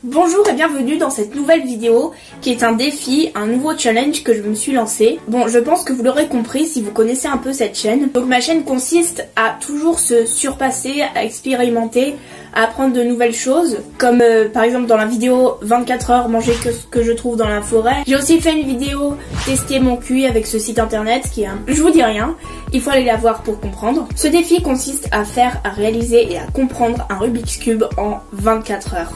Bonjour et bienvenue dans cette nouvelle vidéo qui est un défi, un nouveau challenge que je me suis lancé. Bon, je pense que vous l'aurez compris si vous connaissez un peu cette chaîne. Donc ma chaîne consiste à toujours se surpasser, à expérimenter, à apprendre de nouvelles choses. Comme par exemple dans la vidéo 24 heures manger que ce que je trouve dans la forêt. J'ai aussi fait une vidéo tester mon QI avec ce site internet qui est je vous dis rien, il faut aller la voir pour comprendre. Ce défi consiste à réaliser et à comprendre un Rubik's Cube en 24 heures.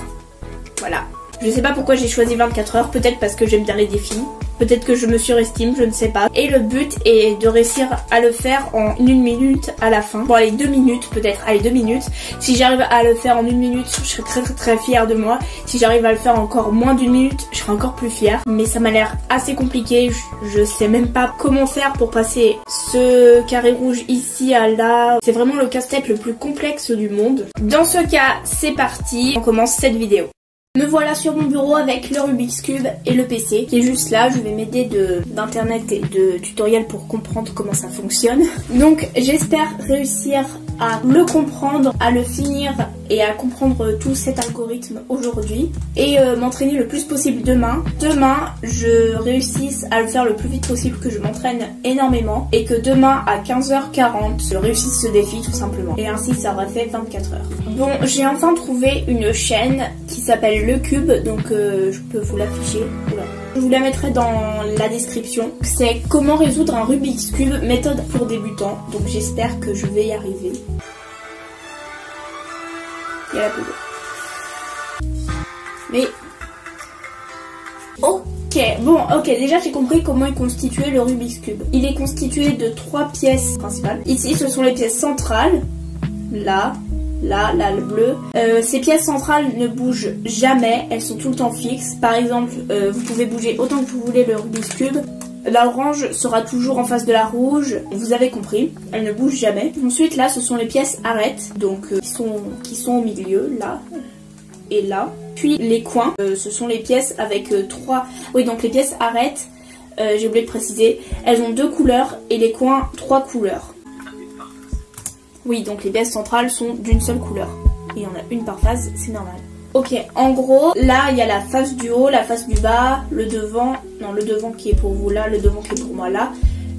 Voilà. Je sais pas pourquoi j'ai choisi 24 heures, peut-être parce que j'aime bien les défis, peut-être que je me surestime, je ne sais pas. Et le but est de réussir à le faire en 1 minute à la fin. Bon allez, 2 minutes peut-être, allez 2 minutes. Si j'arrive à le faire en 1 minute, je serai très fière de moi. Si j'arrive à le faire encore moins d'1 minute, je serai encore plus fière. Mais ça m'a l'air assez compliqué, je sais même pas comment faire pour passer ce carré rouge ici à là. C'est vraiment le casse-tête le plus complexe du monde. Dans ce cas, c'est parti, on commence cette vidéo. Me voilà sur mon bureau avec le Rubik's Cube et le PC qui est juste là. Je vais m'aider d'internet et de tutoriels pour comprendre comment ça fonctionne. Donc j'espère réussir à le comprendre, à le finir et à comprendre tout cet algorithme aujourd'hui et m'entraîner le plus possible demain. Demain, je réussisse à le faire le plus vite possible, que je m'entraîne énormément et que demain à 15h40, je réussisse ce défi tout simplement. Et ainsi, ça aura fait 24 heures. Bon, j'ai enfin trouvé une chaîne qui s'appelle Le Cube, donc je peux vous l'afficher. Je vous la mettrai dans la description. C'est comment résoudre un Rubik's Cube, méthode pour débutants. Donc j'espère que je vais y arriver. Il y a la pub. Mais... ok, déjà j'ai compris comment est constitué le Rubik's Cube. Il est constitué de 3 pièces principales. Ici, ce sont les pièces centrales. Là, le bleu. Ces pièces centrales ne bougent jamais, elles sont tout le temps fixes. Par exemple, vous pouvez bouger autant que vous voulez le Rubik's Cube. L'orange sera toujours en face de la rouge, vous avez compris, elle ne bouge jamais. Ensuite là, ce sont les pièces arêtes, donc qui sont au milieu, là et là. Puis les coins, ce sont les pièces avec 3... Oui, donc les pièces arêtes, j'ai oublié de préciser, elles ont 2 couleurs et les coins 3 couleurs. Oui, donc les pièces centrales sont d'une seule couleur. Il y en a une par phase, c'est normal. Ok, en gros, là, il y a la face du haut, la face du bas, le devant. Non, le devant qui est pour vous là, le devant qui est pour moi là.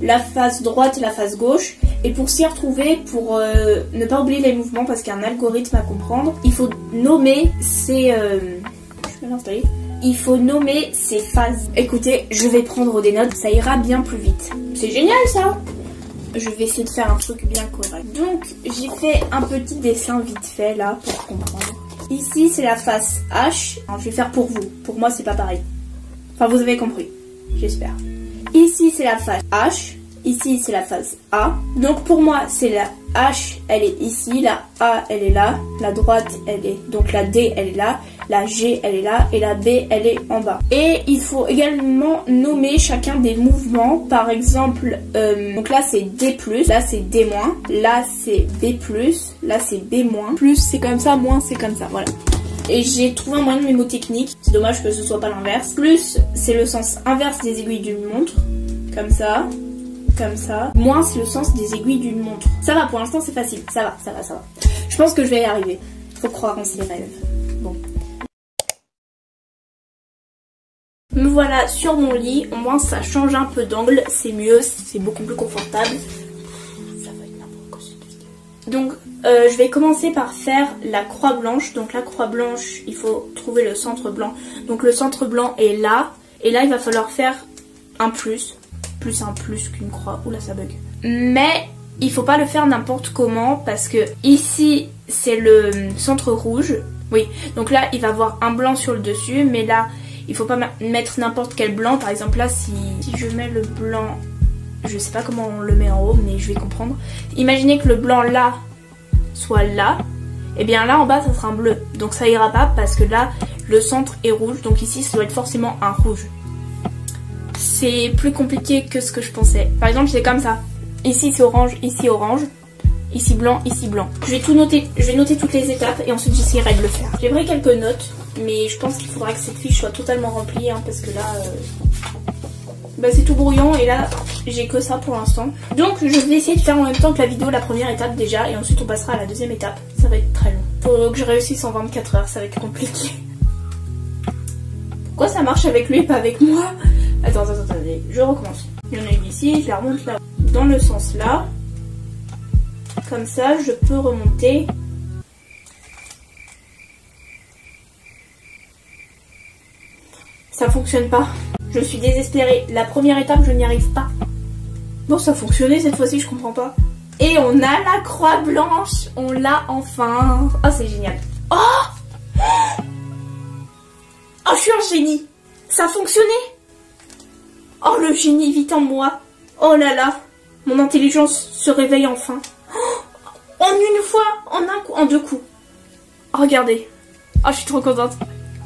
La face droite et la face gauche. Et pour s'y retrouver, pour ne pas oublier les mouvements, parce qu'il y a un algorithme à comprendre, il faut nommer ces... je vais l'installer. Il faut nommer ces phases. Écoutez, je vais prendre des notes, ça ira bien plus vite. C'est génial ça! Je vais essayer de faire un truc bien correct. Donc, j'ai fait un petit dessin vite fait là, pour comprendre. Ici, c'est la face H. Alors, je vais faire pour vous. Pour moi, c'est pas pareil. Enfin, vous avez compris. J'espère. Ici, c'est la face H. Ici, c'est la face A. Donc, pour moi, c'est la H, elle est ici. La A, elle est là. La droite, elle est... Donc, la D, elle est là. La G, elle est là. Et la B, elle est en bas. Et il faut également nommer chacun des mouvements. Par exemple, donc là, c'est D+. Là, c'est D-. Là, c'est B+. Là, c'est B-. Plus, c'est comme ça. Moins, c'est comme ça. Voilà. Et j'ai trouvé un moyen de mémotechnique. C'est dommage que ce soit pas l'inverse. Plus, c'est le sens inverse des aiguilles d'une montre. Comme ça. Comme ça. Moins, c'est le sens des aiguilles d'une montre. Ça va, pour l'instant, c'est facile. Ça va. Je pense que je vais y arriver. Faut croire en ses rêves. Bon. Me voilà sur mon lit. Au moins, ça change un peu d'angle. C'est mieux. C'est beaucoup plus confortable. Ça va être n'importe quoi cette vidéo. Donc, je vais commencer par faire la croix blanche. Donc, la croix blanche, il faut trouver le centre blanc. Donc, le centre blanc est là. Et là, il va falloir faire un plus. Plus un plus qu'une croix. Oula, ça bug. Mais il faut pas le faire n'importe comment parce que ici c'est le centre rouge. Oui, donc là il va avoir un blanc sur le dessus, mais là il faut pas mettre n'importe quel blanc. Par exemple là, si je mets le blanc, je sais pas comment on le met en haut, mais je vais comprendre. Imaginez que le blanc là soit là, et bien là en bas ça sera un bleu. Donc ça ira pas parce que là le centre est rouge, donc ici ça doit être forcément un rouge. C'est plus compliqué que ce que je pensais. Par exemple, c'est comme ça. Ici, c'est orange, ici blanc, ici blanc. Je vais tout noter, je vais noter toutes les étapes et ensuite j'essaierai de le faire. J'ai pris quelques notes, mais je pense qu'il faudra que cette fiche soit totalement remplie, hein, parce que là, bah, c'est tout brouillon et là, j'ai que ça pour l'instant. Donc, je vais essayer de faire en même temps que la vidéo, la première étape déjà, et ensuite on passera à la deuxième étape. Ça va être très long. Faut que je réussisse en 24 heures, ça va être compliqué. marche avec lui et pas avec moi. Attendez, je recommence. Il y en a une ici, je la remonte là, dans le sens là. Comme ça, je peux remonter. Ça fonctionne pas. Je suis désespérée. La première étape, je n'y arrive pas. Bon, ça fonctionnait cette fois-ci, je comprends pas. Et on a la croix blanche. On l'a enfin. Oh, c'est génial. Oh, oh, je suis un génie. Ça a fonctionné. Oh, le génie vit en moi. Oh là là. Mon intelligence se réveille enfin. Oh, en une fois, en un coup, en deux coups. Oh, regardez. Oh, je suis trop contente.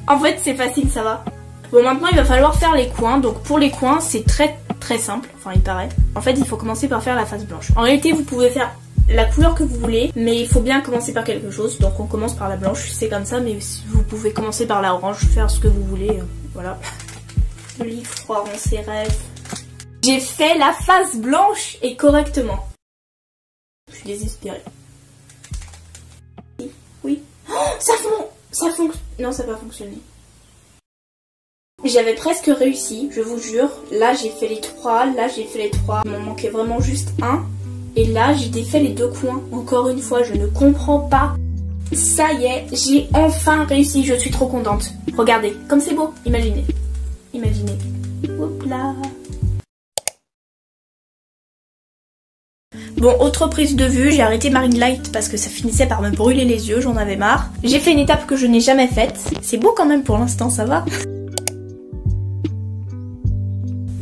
En fait, c'est facile, ça va. Bon, maintenant, il va falloir faire les coins. Donc, pour les coins, c'est très simple. Enfin, il paraît. En fait, il faut commencer par faire la face blanche. En réalité, vous pouvez faire la couleur que vous voulez, mais il faut bien commencer par quelque chose. Donc, on commence par la blanche, c'est comme ça. Mais vous pouvez commencer par la orange, faire ce que vous voulez. Voilà. Le livre croire en ses rêves. J'ai fait la face blanche et correctement. Je suis désespérée. Oui. Oh, ça fonctionne. Non, ça n'a pas fonctionné. J'avais presque réussi, je vous jure. Là, j'ai fait les trois. Là, j'ai fait les trois. Il m'en manquait vraiment juste un. Et là, j'ai défait les deux coins. Encore une fois, je ne comprends pas. Ça y est, j'ai enfin réussi. Je suis trop contente. Regardez, comme c'est beau. Imaginez. Imaginez. Hop là. Bon, autre prise de vue, j'ai arrêté Marine Light parce que ça finissait par me brûler les yeux, j'en avais marre. J'ai fait une étape que je n'ai jamais faite. C'est beau quand même pour l'instant, ça va.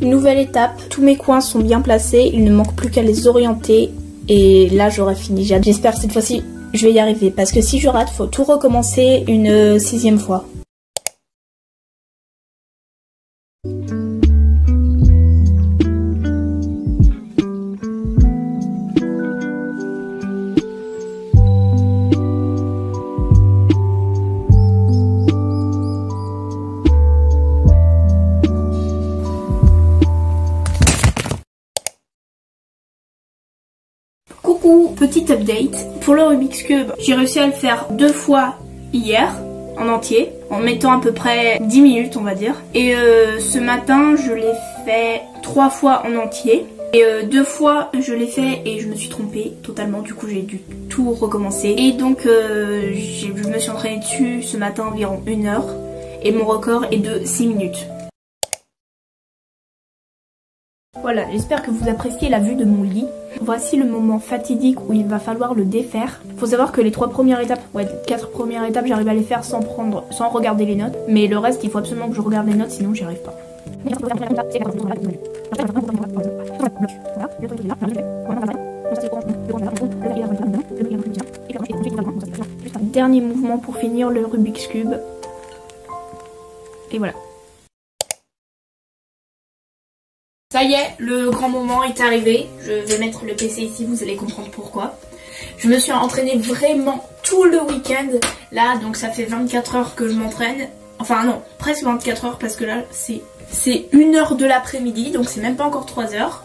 Nouvelle étape, tous mes coins sont bien placés, il ne manque plus qu'à les orienter et là j'aurai fini. J'espère que cette fois-ci je vais y arriver parce que si je rate, faut tout recommencer une 6e fois. Coucou, petite update. Pour le Rubik's Cube, j'ai réussi à le faire 2 fois hier, en entier, en mettant à peu près 10 minutes on va dire. Et ce matin, je l'ai fait 3 fois en entier. Et 2 fois, je l'ai fait et je me suis trompée totalement, du coup j'ai dû tout recommencer. Et donc je me suis entraînée dessus ce matin environ 1 heure. Et mon record est de 6 minutes. Voilà, j'espère que vous appréciez la vue de mon lit. Voici le moment fatidique où il va falloir le défaire. Faut savoir que les 3 premières étapes, ouais, 4 premières étapes, j'arrive à les faire sans regarder les notes. Mais le reste, il faut absolument que je regarde les notes, sinon j'y arrive pas. Dernier mouvement pour finir le Rubik's Cube. Et voilà. Ça y est, le grand moment est arrivé. Je vais mettre le PC ici, vous allez comprendre pourquoi. Je me suis entraînée vraiment tout le week-end. Là, donc ça fait 24 heures que je m'entraîne. Enfin non, presque 24 heures parce que là, c'est 1 heure de l'après-midi. Donc c'est même pas encore 3 heures.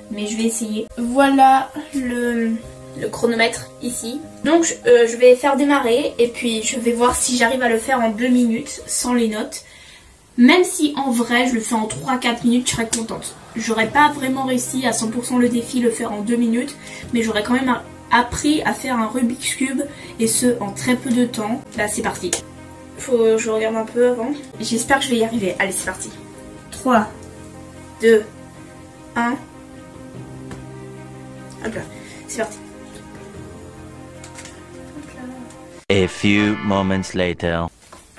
Mais je vais essayer. Voilà le chronomètre ici. Donc je vais faire démarrer et puis je vais voir si j'arrive à le faire en 2 minutes sans les notes. Même si en vrai je le fais en 3-4 minutes, je serais contente. J'aurais pas vraiment réussi à 100% le défi, le faire en 2 minutes, mais j'aurais quand même appris à faire un Rubik's Cube, et ce en très peu de temps. Là c'est parti. Faut que je regarde un peu avant. J'espère que je vais y arriver. Allez c'est parti. 3, 2, 1. Hop là, c'est parti. A few moments later.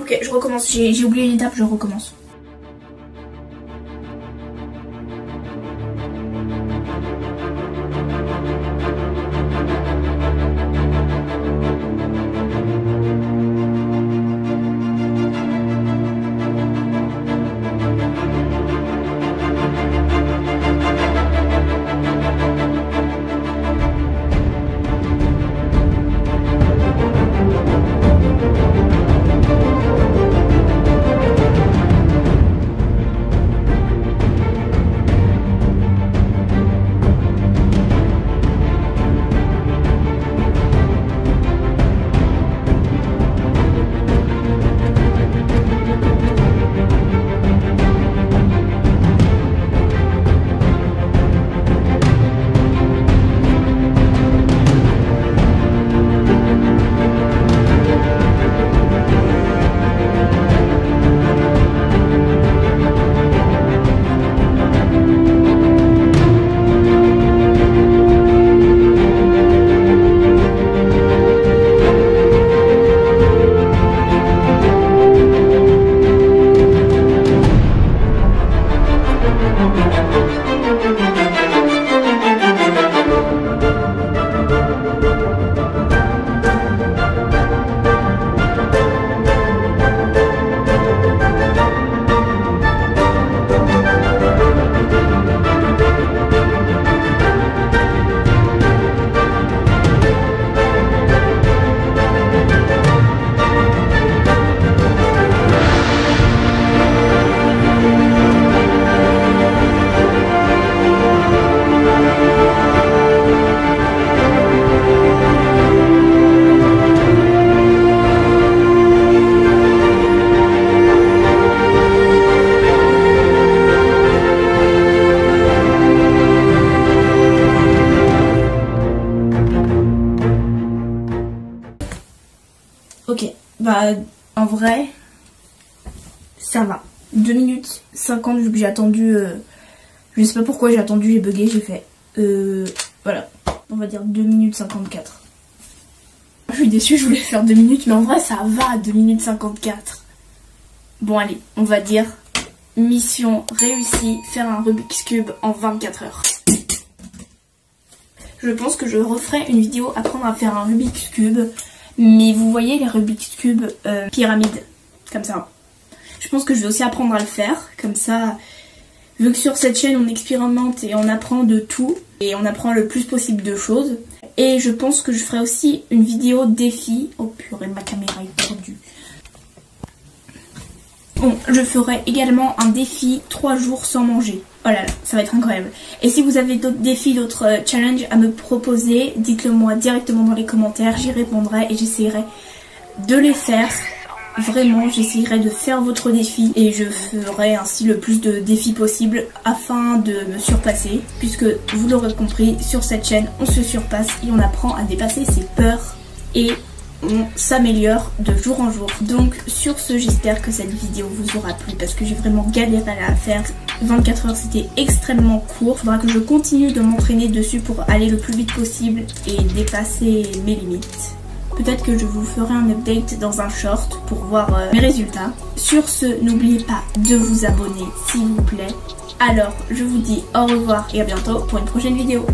Ok, je recommence. J'ai oublié une étape, je recommence. vrai, ça va. 2 minutes 50 vu que j'ai attendu. Je sais pas pourquoi j'ai attendu, j'ai bugué, j'ai fait. Voilà, on va dire 2 minutes 54. Je suis déçue, je voulais faire 2 minutes, mais en vrai ça va, 2 minutes 54. Bon allez, on va dire mission réussie, faire un Rubik's Cube en 24 heures. Je pense que je referai une vidéo apprendre à faire un Rubik's Cube, mais vous voyez les Rubik's Cube pyramides, comme ça. Je pense que je vais aussi apprendre à le faire, comme ça, vu que sur cette chaîne on expérimente et on apprend de tout, et on apprend le plus possible de choses. Et je pense que je ferai aussi une vidéo défi. Oh purée, ma caméra est tordue. Bon, je ferai également un défi 3 jours sans manger. Oh là là, ça va être incroyable. Et si vous avez d'autres défis, d'autres challenges à me proposer, dites-le moi directement dans les commentaires, j'y répondrai et j'essaierai de les faire. Vraiment, j'essaierai de faire votre défi et je ferai ainsi le plus de défis possible afin de me surpasser. Puisque vous l'aurez compris, sur cette chaîne, on se surpasse et on apprend à dépasser ses peurs et on s'améliore de jour en jour. Donc sur ce, j'espère que cette vidéo vous aura plu parce que j'ai vraiment galéré à la faire. 24 heures, c'était extrêmement court. Il faudra que je continue de m'entraîner dessus pour aller le plus vite possible et dépasser mes limites. Peut-être que je vous ferai un update dans un short pour voir mes résultats. Sur ce, n'oubliez pas de vous abonner s'il vous plaît. Alors, je vous dis au revoir et à bientôt pour une prochaine vidéo.